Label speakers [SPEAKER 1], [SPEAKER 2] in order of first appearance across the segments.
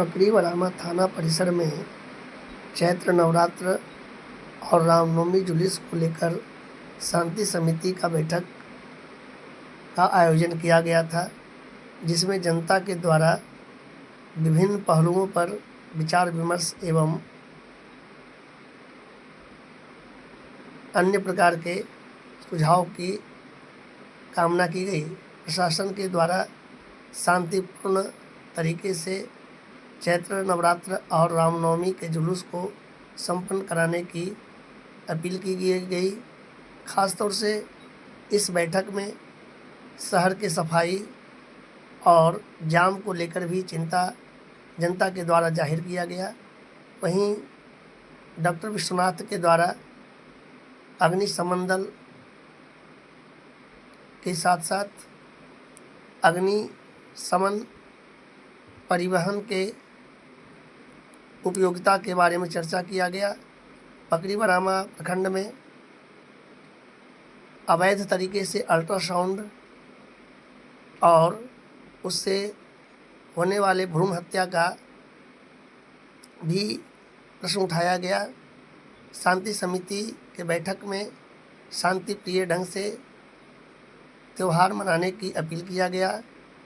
[SPEAKER 1] पकरीबरामा थाना परिसर में चैत्र नवरात्र और रामनवमी जुलूस को लेकर शांति समिति का बैठक का आयोजन किया गया था, जिसमें जनता के द्वारा विभिन्न पहलुओं पर विचार विमर्श एवं अन्य प्रकार के सुझाव की कामना की गई। प्रशासन के द्वारा शांतिपूर्ण तरीके से चैत्र नवरात्र और रामनवमी के जुलूस को संपन्न कराने की अपील की गई। ख़ास तौर से इस बैठक में शहर के सफाई और जाम को लेकर भी चिंता जनता के द्वारा जाहिर किया गया। वहीं डॉक्टर विश्वनाथ के द्वारा अग्निशमन के साथ साथ अग्निशमन परिवहन के उपयोगिता के बारे में चर्चा किया गया। पकरीबरामा प्रखंड में अवैध तरीके से अल्ट्रासाउंड और उससे होने वाले भ्रूण हत्या का भी प्रश्न उठाया गया। शांति समिति के बैठक में शांति प्रिय ढंग से त्यौहार मनाने की अपील किया गया।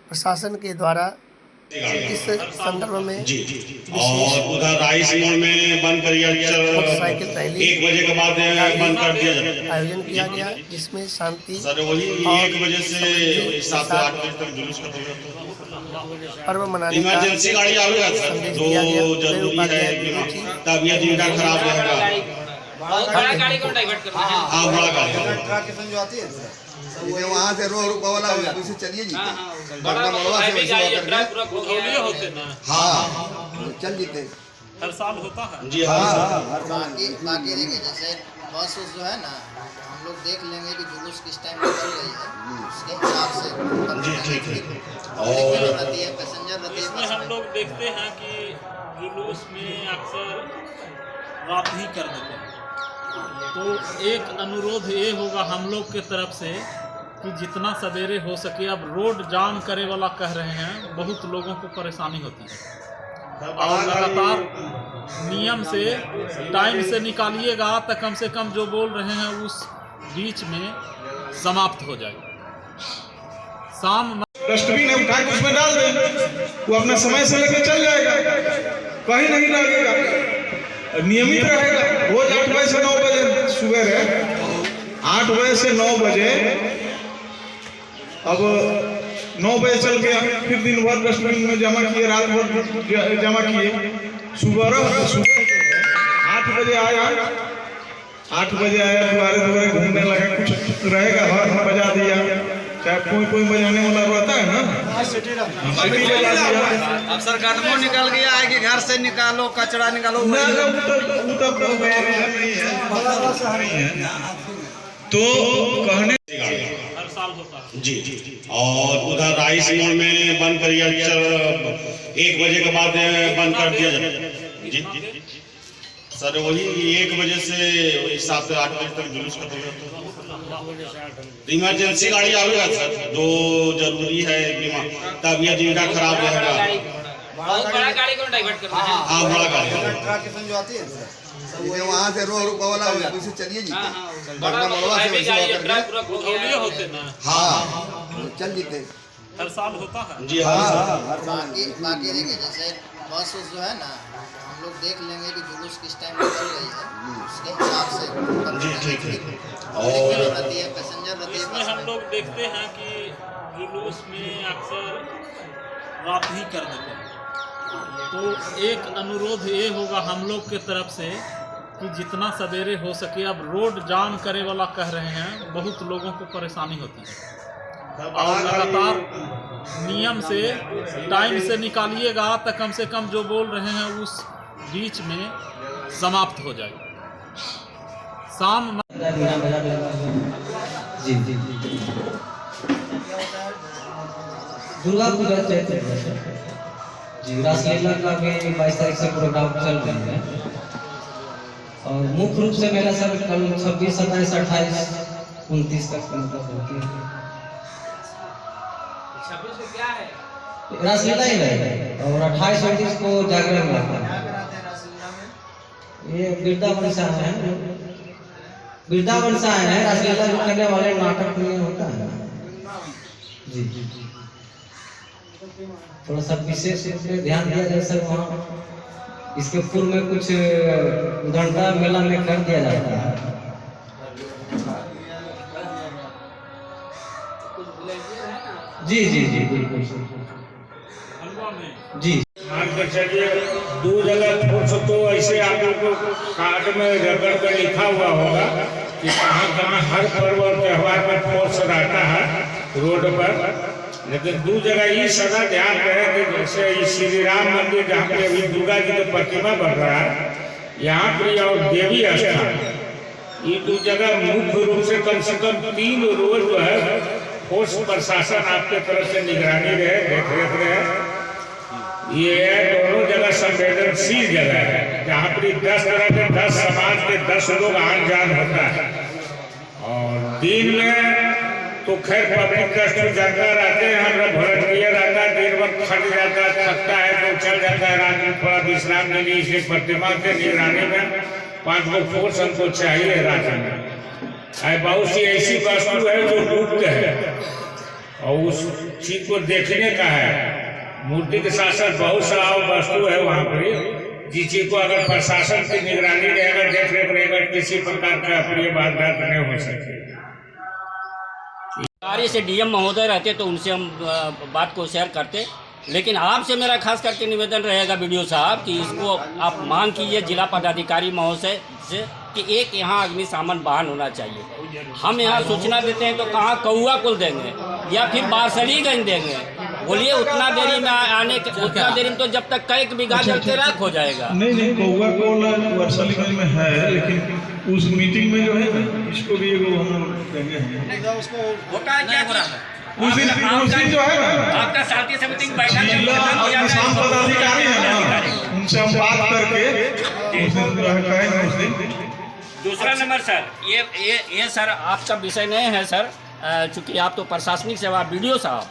[SPEAKER 1] प्रशासन के द्वारा इस संदर्भ में
[SPEAKER 2] और उधर राइस मिल में बंद
[SPEAKER 1] मोटरसाइकिल रैली
[SPEAKER 2] 1 बजे के बाद बंद कर दिया जाए
[SPEAKER 1] आयोजन किया गया, जिसमें शांति
[SPEAKER 2] सर वही 1 बजे से 7 से 8 बजे तक जुलूस
[SPEAKER 1] पर्व मनाने का
[SPEAKER 2] इमरजेंसी गाड़ी आवेगा सर, जो जरूरी है, तबीयत जिनका खराब रहेगा।
[SPEAKER 3] बड़ा गाड़ी को डाइवर्ट करना है।
[SPEAKER 2] हाँ, बड़ा गाड़ी
[SPEAKER 4] ट्रक के जो आती है ये वहाँ से रो रुपा वाला उसे चलिए जी,
[SPEAKER 3] बड़ा
[SPEAKER 4] मड़वा से वैसे
[SPEAKER 3] ट्रक पूरा घोघलिए होते ना।
[SPEAKER 4] हाँ चल जीते
[SPEAKER 3] हर साल होता है
[SPEAKER 2] जी।
[SPEAKER 5] बाकी देखिए जैसे बस जो है ना, हम लोग देख लेंगे कि जुलूस किस टाइम में चल रही है, उसके हिसाब से
[SPEAKER 2] जी ठीक है।
[SPEAKER 5] और रहती है पैसेंजर रहती है।
[SPEAKER 3] इसमें हम लोग देखते हैं कि जुलूस में अक्सर रात ही कर देते हैं, तो एक अनुरोध ये होगा हम लोग के तरफ से कि जितना सवेरे हो सके। अब रोड जाम करे वाला कह रहे हैं, बहुत लोगों को परेशानी होती है और लगातार नियम से टाइम से निकालिएगा तो कम से कम जो बोल रहे हैं उस बीच में समाप्त हो जाए। शाम
[SPEAKER 6] डस्टबिन है उठा के उसमें डाल दें, वो अपना समय से लेकर चल जाएगा, कहीं नहीं लगेगा, नियमित रहेगा। रोज 8 बजे से 9 बजे सुबह है, 8 बजे से 9 बजे। अब 9 बजे चल के फिर दिन भर डस्टबिन में जमा किए, रात भर जमा किए, सुबह 8 बजे आया, 8 बजे आया, दुआरे घूमने लगा, कुछ रहेगा हॉर्न बजा दिया, चाहे कोई बजाने वाला रहता है ना, सिटी बजा दिया।
[SPEAKER 4] अब सरकार को निकल गया है कि घर से निकालो, कचरा निकालो,
[SPEAKER 6] तो कहने
[SPEAKER 3] हर साल होता है
[SPEAKER 2] जी। और उधर राइस मिल में बंद करिए, 1 बजे के बाद बंद कर दिया जाए जी। सर वही 1 बजे से 7 से 8 बजे तक जुलूस इमरजेंसी गाड़ी आवेगा सर, जो जरूरी है, तबीयत जिनका खराब रहेगा।
[SPEAKER 3] बड़ा गाड़ी को डाइवर्ट करना है।
[SPEAKER 2] हाँ, बड़ा गाड़ी
[SPEAKER 4] ट्रक के जो आती है ये वहाँ से रो रुपा वाला उसे चलिए जी,
[SPEAKER 3] बड़ा
[SPEAKER 4] मड़वा से वैसे
[SPEAKER 3] ट्रक पूरा घोघलिए होते ना।
[SPEAKER 4] हाँ चल जीते
[SPEAKER 3] हर साल होता है
[SPEAKER 2] जी।
[SPEAKER 5] बाकी देखिए जैसे बस जो है ना, हम लोग देख लेंगे कि जुलूस किस टाइम में चल रही है, उसके हिसाब से
[SPEAKER 2] जी ठीक है।
[SPEAKER 5] और रहती है पैसेंजर रहती है।
[SPEAKER 3] इसमें हम लोग देखते हैं कि जुलूस में अक्सर रात ही कर देते हैं, तो एक अनुरोध ये होगा हम लोग के तरफ से कि जितना सवेरे हो सके। अब रोड जाम करे वाला कह रहे हैं, बहुत लोगों को परेशानी होती है और लगातार नियम से टाइम से निकालिएगा तो कम से कम जो बोल रहे हैं उस बीच में समाप्त हो जाए। शाम
[SPEAKER 7] जी दुर्गा पूजा चैत्र जी, रासलीला का भी 22 तारीख से प्रोग्राम चल रहा है और मुख्य रूप से मेरा सर कल 26, 27, 28, 29 तक मतलब होती है।
[SPEAKER 3] 26 को क्या है?
[SPEAKER 7] रासलीला ही रहेगा और 28-29 को जागरण रहता है। ये वृंदावन से आए हैं, वृंदावन से आए हैं। रासलीला जो करने वाले नाटक में होता है जी, थोड़ा सा विशेष रूप से ध्यान दिया जाए सर। वहाँ इसके पूर्व में कुछ घंटा मेला में कर दिया जाता है। जी जी जी बिल्कुल जी।
[SPEAKER 8] मान कर चलिए 2 जगह फोर्स तो ऐसे आप लोग को कार्ड में रगड़ कर लिखा हुआ होगा कि कहाँ कहाँ हर पर्व और त्यौहार में फोर्स रहता है रोड पर। लेकिन 2 जगह ये सदा ध्यान रहे कि जैसे ये श्री राम मंदिर जहाँ पे अभी दुर्गा जी की प्रतिमा बन रहा है, यहाँ पर और देवी स्थान, ये 2 जगह मुख्य रूप से कम 3 रोज जो है फोर्स प्रशासन आपके तरफ से निगरानी रहे, देख रेख रहे। ये दोनों जगह संवेदनशील जगह है जहाँ पर 10 तरह के 10 समाज के 10 लोग आन जान होता है। और दिन में तो खैर पब्लिक ट्रस्ट में जनता रहते हैं, हमारा वॉलंटियर रहता है, दिन भर थक जाता है, थकता है तो चल जाता है, रात में थोड़ा विश्राम के लिए इसे प्रतिमा के निगरानी में 5 गो फोर्स हमको चाहिए रात में। बहुत सी ऐसी वस्तु है जो डूबते हैं और उस चीज को देखने का है। मूर्ति के साथ साथ बहुत सा वस्तु है वहाँ पर, जिस चीज को अगर प्रशासन की निगरानी रहेगा, देख रेख रहेगा, किसी प्रकार का अप्रिय वारदात नहीं हो सकती।
[SPEAKER 9] कार्य से डीएम महोदय रहते तो उनसे हम बात को शेयर करते, लेकिन आपसे मेरा खास करके निवेदन रहेगा वीडियो साहब कि इसको आप मांग कीजिए जिला पदाधिकारी महोदय से कि एक यहाँ अग्निशमन वाहन होना चाहिए। हम यहाँ सूचना देते हैं तो कहाँ कौआ कुल देंगे या फिर बारसलीगंज देंगे? बोलिए उतना देरी में आने के, उतना देरी में तो जब तक कई बीघा जल के राख हो जाएगा।
[SPEAKER 6] नहीं कौआ कोल बारसलीगंज में है, लेकिन उस मीटिंग में जो है ना इसको भी एगो हम देंगे।
[SPEAKER 9] होता है क्या हो रहा है
[SPEAKER 6] उस दिन जो है ना
[SPEAKER 9] आपका शांति समिति की बैठक
[SPEAKER 6] जिला अग्निशमन पदाधिकारी है ना, उनसे हम बात करके उस दिन कहेंगे उस दिन।
[SPEAKER 9] दूसरा नंबर सर, ये सर आपका विषय नहीं है सर, चूँकि आप तो प्रशासनिक सेवा वीडियो साहब,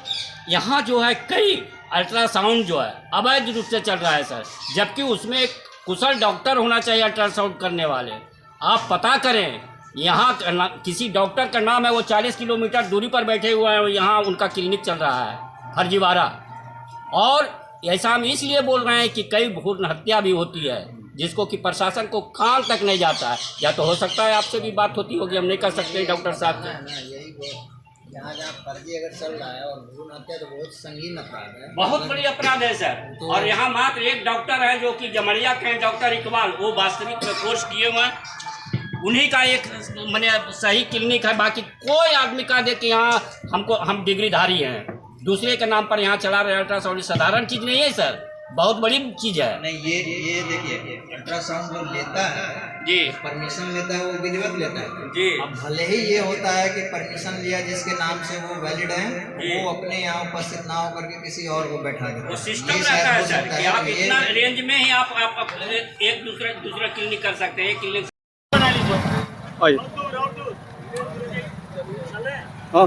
[SPEAKER 9] यहाँ जो है कई अल्ट्रासाउंड जो है अवैध रूप से चल रहा है सर, जबकि उसमें एक कुशल डॉक्टर होना चाहिए अल्ट्रासाउंड करने वाले। आप पता करें, यहाँ किसी डॉक्टर का नाम है, वो 40 किलोमीटर दूरी पर बैठे हुए हैं, यहाँ उनका क्लिनिक चल रहा है फर्जीवाड़ा। और ऐसा हम इसलिए बोल रहे हैं कि कई भ्रूण हत्या भी होती है जिसको कि प्रशासन को कान तक नहीं जाता है। या तो हो सकता है आपसे भी बात होती होगी, हम नहीं कर सकते डॉक्टर साहब से।
[SPEAKER 5] जहाँ फर्जी अगर चल रहा है और भ्रूण हत्या तो बहुत संगीन अपराध है,
[SPEAKER 9] बहुत बड़ी अपराध है सर। और यहाँ मात्र एक डॉक्टर है जो कि जमरिया के डॉक्टर इकबाल, वो वास्तविक में कोर्स किए हुए हैं, उन्हीं का एक मैंने सही क्लिनिक है। बाकी कोई आदमी कह दे कि यहाँ हम डिग्रीधारी हैं, दूसरे के नाम पर यहाँ चला रहे अल्ट्रासाउंड, साधारण चीज़ नहीं है सर, बहुत बड़ी चीज़ है।
[SPEAKER 5] नहीं ये देखिए, अल्ट्रासाउंड जो लेता है
[SPEAKER 9] जी,
[SPEAKER 5] परमिशन लेता है, वो विधिवत लेता है
[SPEAKER 9] जी।
[SPEAKER 5] अब भले ही ये होता है कि परमिशन लिया जिसके नाम से वो वैलिड है, वो अपने यहाँ उपस्थित ना होकर के किसी और को बैठा देता है।
[SPEAKER 9] वो सिस्टम रहता है सर कि आप इतना रेंज में ही आप एक दूसरा क्लिनिक कर सकते हैं। एक क्लिनिक बना लीजिए।
[SPEAKER 1] हाँ